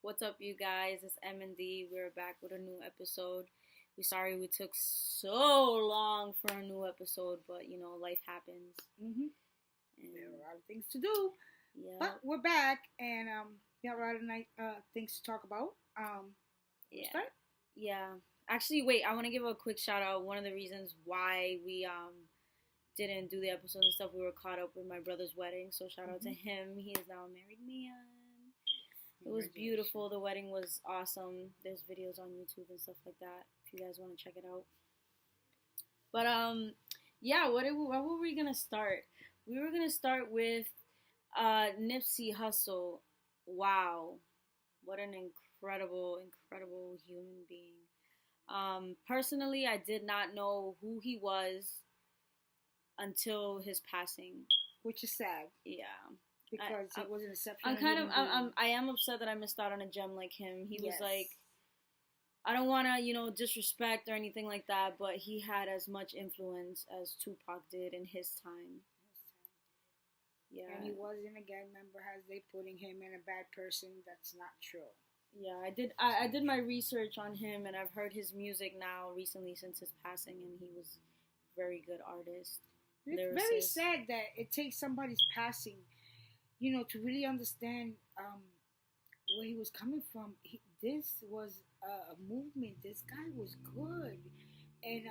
What's up, you guys? It's MandD. We're back with a new episode. We're sorry we took so long for a new episode, but life happens. Mm-hmm. And There are a lot of things to do, yeah, but we're back, and we have a lot of things to talk about. yeah, Start? yeah. Actually, wait. I want to give a quick shout out. One of the reasons why we didn't do the episode and stuff, we were caught up with my brother's wedding. So shout out to him. He is now a married man. It was beautiful. The wedding was awesome. There's videos on YouTube and stuff like that if you guys want to check it out. But yeah, what were we gonna start? We were gonna start with Nipsey Hussle. Wow, what an incredible human being. Personally, I did not know who he was until his passing, which is sad. Yeah. Because it was an exception. I am upset that I missed out on a gem like him. He was like, I don't want to, disrespect or anything like that, but he had as much influence as Tupac did in his time. Yeah. And he wasn't a gang member as they putting him in a bad person. That's not true. Yeah, I did my research on him, and I've heard his music now recently since his passing, and he was a very good artist. It's very sad that it takes somebody's passing, to really understand where he was coming from. This was a movement. This guy was good, and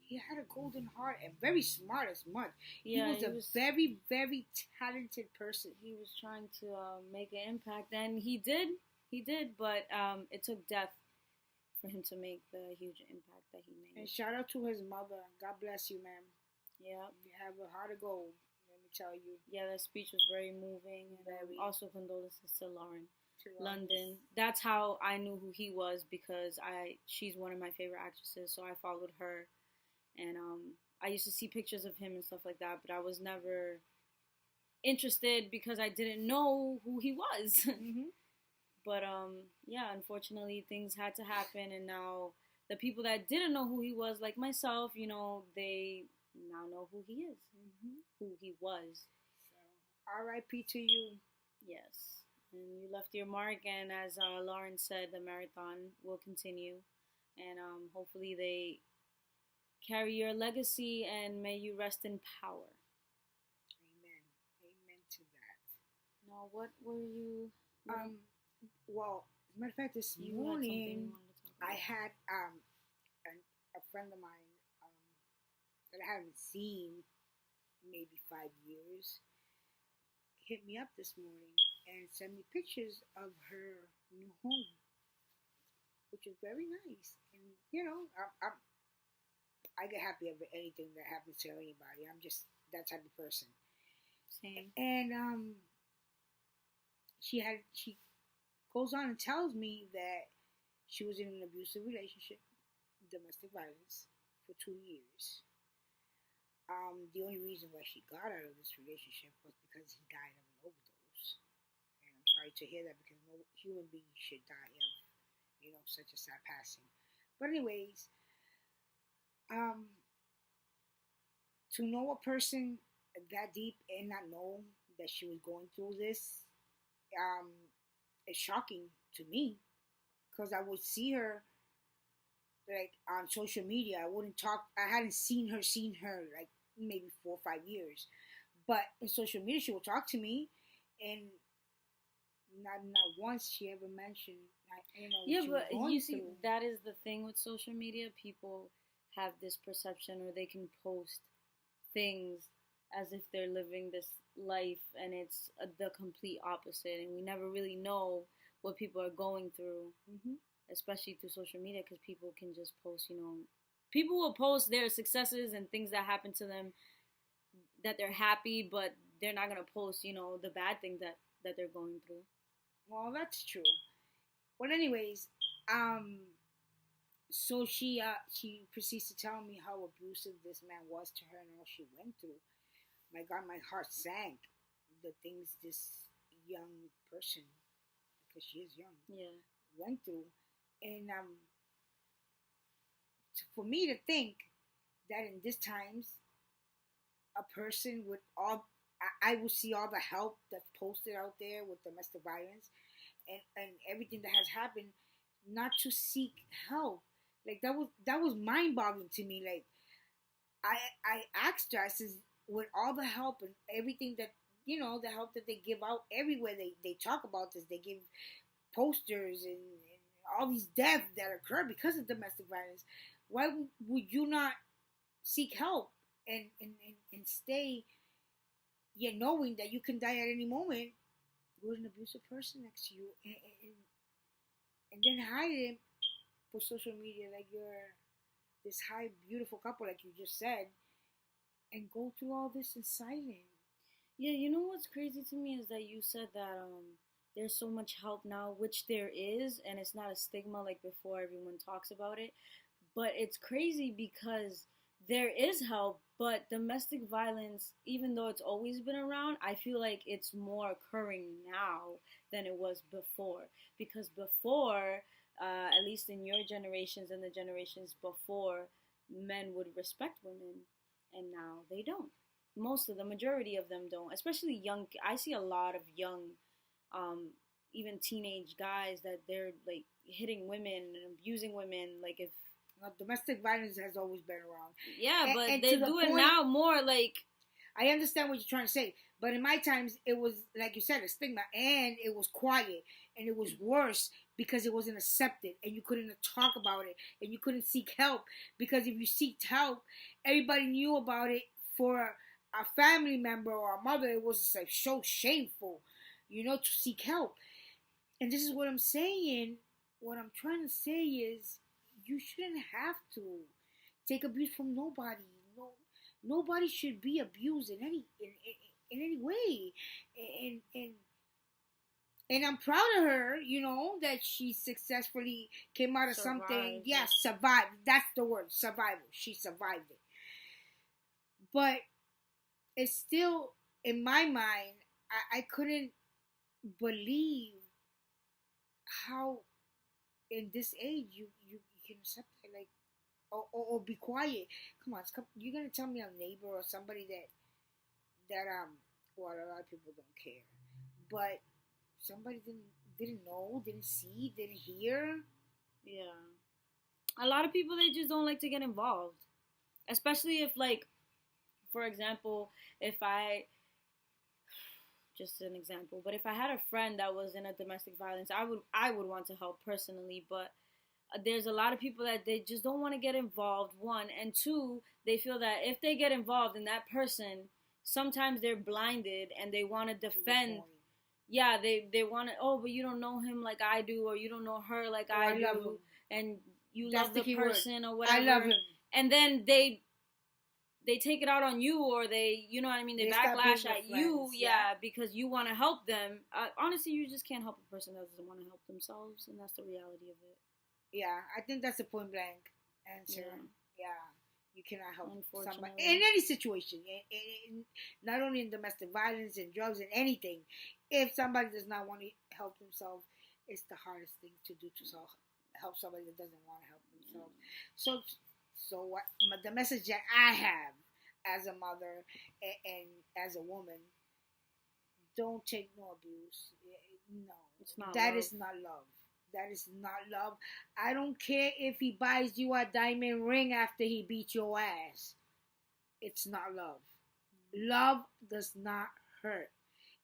he had a golden heart and very smart as much. Yeah, he was a very, very talented person. He was trying to make an impact, and he did. He did, but it took death for him to make the huge impact that he made. And shout out to his mother. God bless you, ma'am. Yeah. You have a heart of gold. Let me tell you. Yeah, that speech was very moving. And also condolences to Lauren London. That's how I knew who he was, because she's one of my favorite actresses, so I followed her. And I used to see pictures of him and stuff like that, but I was never interested because I didn't know who he was. Mm-hmm. But yeah, unfortunately things had to happen, and now the people that didn't know who he was, like myself, they now know who he is, who he was. So, R.I.P. to you. Yes, and you left your mark, and as Lauren said, the marathon will continue, and hopefully they carry your legacy, and may you rest in power. Amen to that. Now, what were you? Well, as a matter of fact, this morning I had a friend of mine that I haven't seen maybe 5 years hit me up this morning and sent me pictures of her new home, which is very nice. And I get happy over anything that happens to anybody. I'm just that type of person. Same. And she goes on and tells me that she was in an abusive relationship, domestic violence, for 2 years. The only reason why she got out of this relationship was because he died of an overdose. And I'm sorry to hear that, because no human being should die of, such a sad passing. But anyways, to know a person that deep and not know that she was going through this, it's shocking to me, because I would see her like on social media. I wouldn't talk. I hadn't seen her like maybe 4 or 5 years, but in social media she would talk to me, and not once she ever mentioned. Yeah, but you see, that is the thing with social media. People have this perception, or they can post things as if they're living this life, and it's the complete opposite, and we never really know what people are going through, especially through social media, because people can just post, people will post their successes and things that happen to them, that they're happy, but they're not going to post, the bad things that they're going through. Well, that's true. Well, anyways, so she proceeds to tell me how abusive this man was to her and all she went through. My God, my heart sank. The things this young person, because she is young, went through. And for me to think that in these times, a person with all, I would see all the help that's posted out there with domestic violence, and everything that has happened, not to seek help. Like that was mind boggling to me. Like I asked her, I says, with all the help and everything that the help that they give out everywhere, they talk about this. They give posters and all these deaths that occur because of domestic violence. Why would you not seek help and stay, knowing that you can die at any moment with an abusive person next to you, and then hide it for social media like you're this high, beautiful couple, like you just said, and go through all this in silence. Yeah, you know what's crazy to me is that you said that there's so much help now, which there is, and it's not a stigma like before. Everyone talks about it, but it's crazy because there is help, but domestic violence, even though it's always been around, I feel like it's more occurring now than it was before. Because before, at least in your generations and the generations before, men would respect women, and now they don't. The majority of them don't, especially young. I see a lot of young, even teenage guys that they're like hitting women and abusing women. Like if domestic violence has always been around. Yeah, but they do it now more. Like I understand what you're trying to say, but in my times it was, like you said, a stigma, and it was quiet, and it was worse because it wasn't accepted, and you couldn't talk about it, and you couldn't seek help, because if you seeked help, everybody knew about it. For a family member or a mother, it was like so shameful, to seek help. And this is what I'm saying. What I'm trying to say is, you shouldn't have to take abuse from nobody. No, nobody should be abused in any way. And I'm proud of her, that she successfully came out of something. Yeah, survived. That's the word, survival. She survived it. But it's still, in my mind, I couldn't believe how in this age you can accept it, like, or be quiet. Come on, you're gonna tell me a neighbor or somebody that well, a lot of people don't care, but somebody didn't know, didn't see, didn't hear. Yeah, a lot of people, they just don't like to get involved, especially if, like, for example, just an example, but if I had a friend that was in a domestic violence, I would want to help personally, but there's a lot of people that they just don't want to get involved, one, and two, they feel that if they get involved in that person, sometimes they're blinded and they want to defend. Yeah, they want to, oh, but you don't know him like I do, or you don't know her like I do, and you love the person or whatever. I love him. And then they take it out on you, or they, you know what I mean, they backlash at you, because you want to help them. Honestly, you just can't help a person that doesn't want to help themselves, and that's the reality of it. Yeah, I think that's a point blank answer. Yeah, you cannot help somebody in any situation, not only in domestic violence and drugs and anything. If somebody does not want to help themselves, it's the hardest thing to do to help somebody that doesn't want to help themselves. So what the message that I have as a mother and as a woman, don't take no abuse. No, it's not. That is not love. That is not love. I don't care if he buys you a diamond ring after he beats your ass. It's not love. Love does not hurt.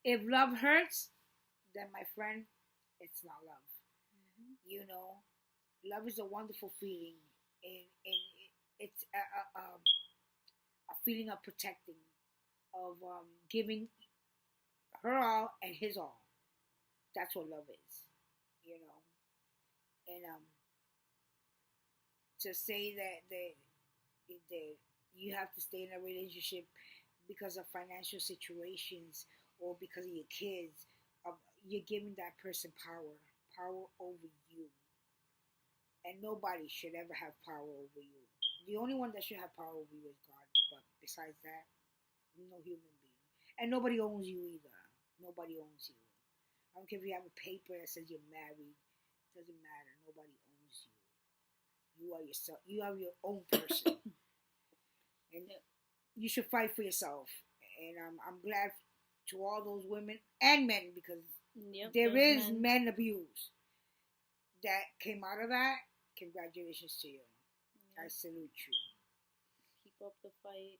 If love hurts, then my friend, it's not love. Love is a wonderful feeling, and it's a feeling of protecting, of giving her all and his all. That's what love is, And to say that you have to stay in a relationship because of financial situations or because of your kids, you're giving that person power over you. And nobody should ever have power over you. The only one that should have power over you is God. But besides that, no human being. And nobody owns you either. Nobody owns you. I don't care if you have a paper that says you're married. It doesn't matter. Nobody owns you. You are yourself. You are your own person. And you should fight for yourself. And I'm glad to all those women and men, because Yep, there is men. men abuse that came out of that. Congratulations to you. I salute you. Keep up the fight.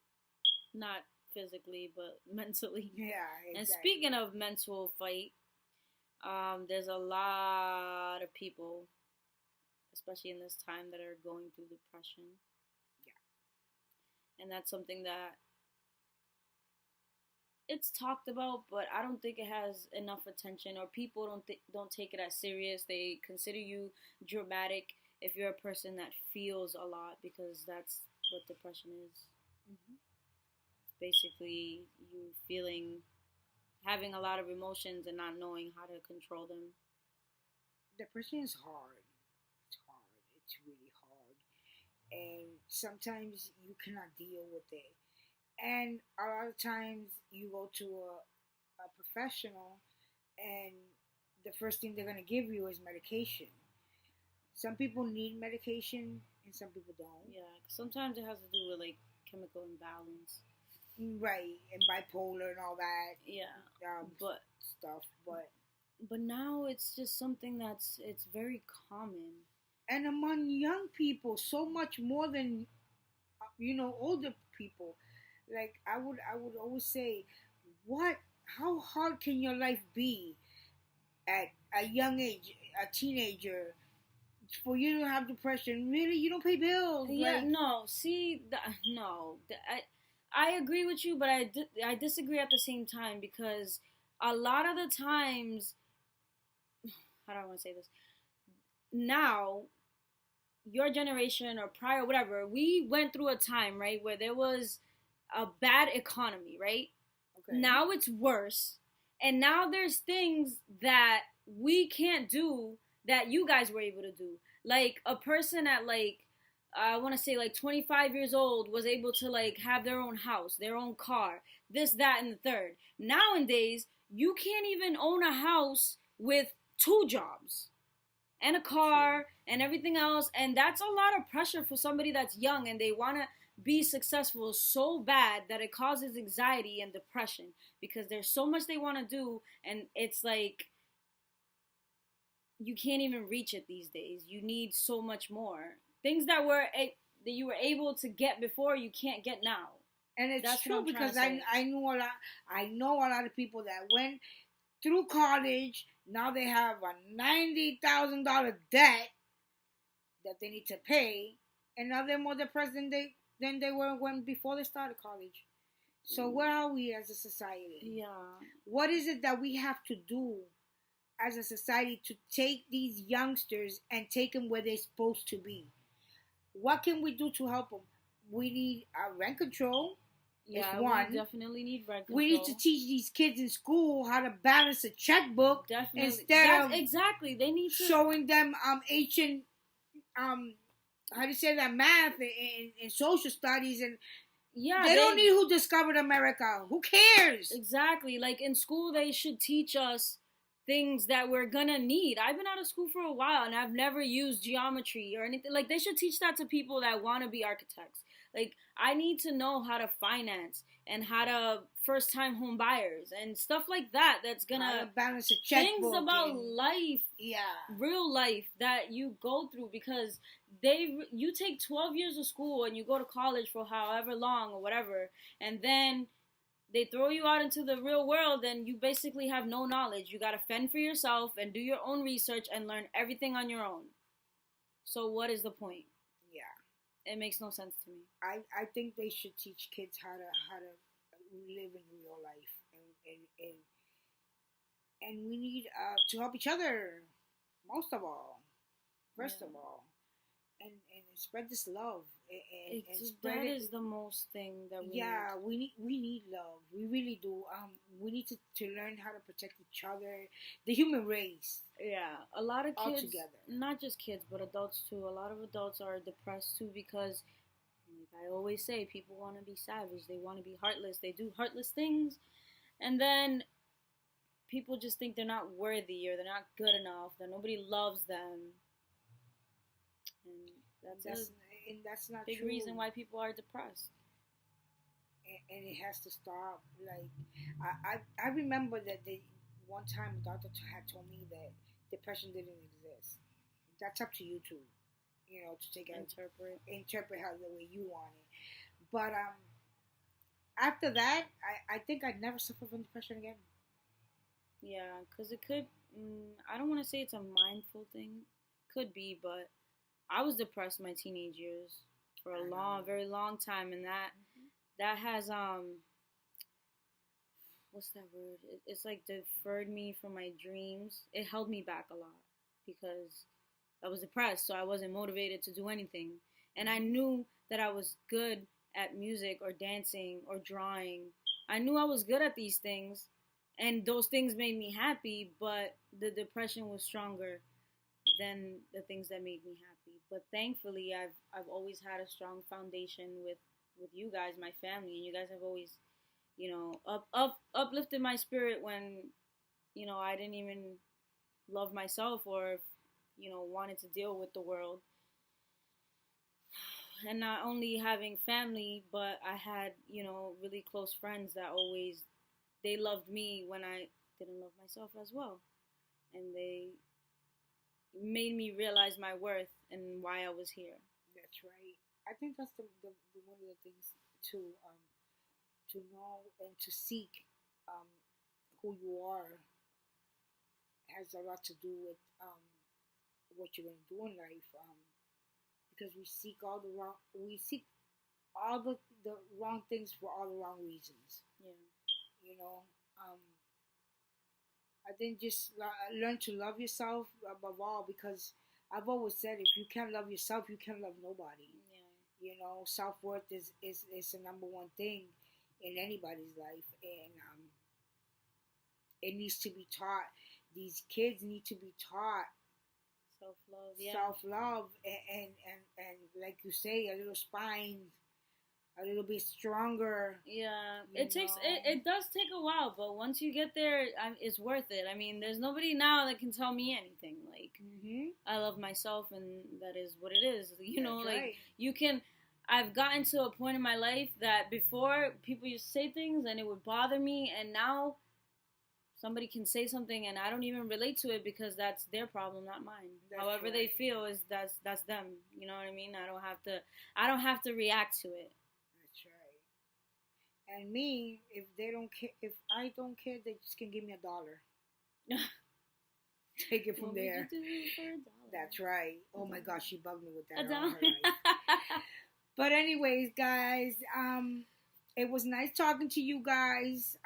Not physically, but mentally. Yeah, exactly. And speaking of mental fight, there's a lot of people, especially in this time, that are going through depression. Yeah. And that's something that it's talked about, but I don't think it has enough attention, or people don't take it as serious. They consider you dramatic if you're a person that feels a lot, because that's what depression is. Mm-hmm. It's basically you having a lot of emotions and not knowing how to control them. Depression is hard. It's hard. It's really hard. And sometimes you cannot deal with it. And a lot of times you go to a professional, and the first thing they're going to give you is medication. Some people need medication and some people don't. Yeah, sometimes it has to do with like chemical imbalance. Right, and bipolar and all that. Yeah, but stuff. But now it's just something it's very common. And among young people, so much more than older people. Like I would always say, how hard can your life be at a young age, a teenager, for you to have depression? Really, you don't pay bills. Yeah, I agree with you, but I disagree at the same time, because a lot of the times, how do I want to say this? Now, your generation or prior, whatever, we went through a time, right, where there was a bad economy, right? Okay. Now it's worse, and now there's things that we can't do that you guys were able to do. Like a person at I want to say 25 years old was able to have their own house, their own car, this, that, and the third. Nowadays, you can't even own a house with 2 jobs and a car and everything else. And that's a lot of pressure for somebody that's young and they want to be successful so bad that it causes anxiety and depression, because there's so much they want to do, and it's like you can't even reach it these days. You need so much more. Things that you were able to get before, you can't get now. And it's true, because I know a lot of people that went through college. Now they have a $90,000 debt that they need to pay, and now they're more depressed than they were before they started college. So where are we as a society? Yeah. What is it that we have to do as a society to take these youngsters and take them where they're supposed to be? What can we do to help them? We need rent control. Yeah, we definitely need rent control. We need to teach these kids in school how to balance a checkbook. Definitely. Instead of exactly, they need to showing them ancient how do you say that, math and social studies, and they don't need who discovered America. Who cares? Exactly. Like in school, they should teach us things that we're gonna need. I've been out of school for a while and I've never used geometry or anything. Like they should teach that to people that want to be architects. Like I need to know how to finance and how to first time home buyers and stuff like that. That's gonna balance a checkbook. Things about life, real life that you go through, because you take 12 years of school and you go to college for however long or whatever, and then they throw you out into the real world and you basically have no knowledge. You gotta fend for yourself and do your own research and learn everything on your own. So what is the point? Yeah. It makes no sense to me. I think they should teach kids how to live in real life, and we need to help each other, most of all, first of all, and spread this love. That is the most thing that we need. we need love. We really do. We need to learn how to protect each other, the human race. Yeah, a lot of kids, together. Not just kids, but adults too. A lot of adults are depressed too because, like I always say, people want to be savage. They want to be heartless. They do heartless things, and then people just think they're not worthy or they're not good enough. That nobody loves them, and that's not big true. Reason why people are depressed. And it has to stop. Like I remember that one time a doctor had told me that depression didn't exist. That's up to you to, to take it, interpret how the way you want it. But after that, I think I'd never suffer from depression again. Yeah, because it could. I don't want to say it's a mindful thing. Could be, but I was depressed my teenage years for a very long time, and that has what's that word? It's like deferred me from my dreams. It held me back a lot because I was depressed, so I wasn't motivated to do anything. And I knew that I was good at music or dancing or drawing. I knew I was good at these things, and those things made me happy, but the depression was stronger than the things that made me happy. But thankfully, I've always had a strong foundation with you guys, my family, and you guys have always, uplifted my spirit when, I didn't even love myself or, wanted to deal with the world. And not only having family, but I had, really close friends that they loved me when I didn't love myself as well. And they made me realize my worth and why I was here. That's right. I think that's the one of the things to know and to seek who you are has a lot to do with what you're going to do in life. Because we seek all the wrong things for all the wrong reasons. Yeah. I think just learn to love yourself above all, because I've always said if you can't love yourself, you can't love nobody. Yeah. Self-worth is the number one thing in anybody's life, and it needs to be taught. These kids need to be taught self-love, yeah. Self-love, and like you say, a little spine, a little bit stronger. Yeah, it does take a while, but once you get there, it's worth it. I mean, there's nobody now that can tell me anything. Like, I love myself, and that is what it is. That's right. You can. I've gotten to a point in my life that before people used to say things and it would bother me, and now somebody can say something and I don't even relate to it because that's their problem, not mine. That's However they feel that's them. You know what I mean? I don't have to react to it. That's right. And me, if I don't care, they just can give me $1. Take it from there. What would you do for $1? That's right. Oh my gosh, she bugged me with that. $1. But anyways, guys, it was nice talking to you guys.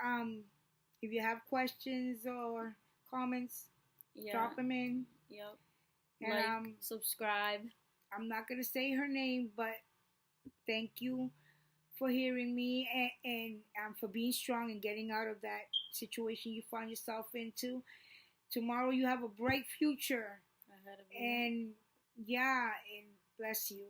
If you have questions or comments, drop them in. Yep. And subscribe. I'm not gonna say her name, but thank you for hearing me and for being strong and getting out of that situation you find yourself into. Tomorrow you have a bright future. Ahead of you. And yeah, and bless you.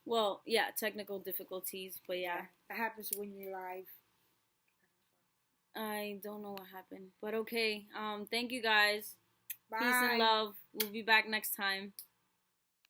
Well, yeah, technical difficulties, but yeah. That happens when you're live. I don't know what happened, but okay. Thank you guys. Bye. Peace and love. We'll be back next time.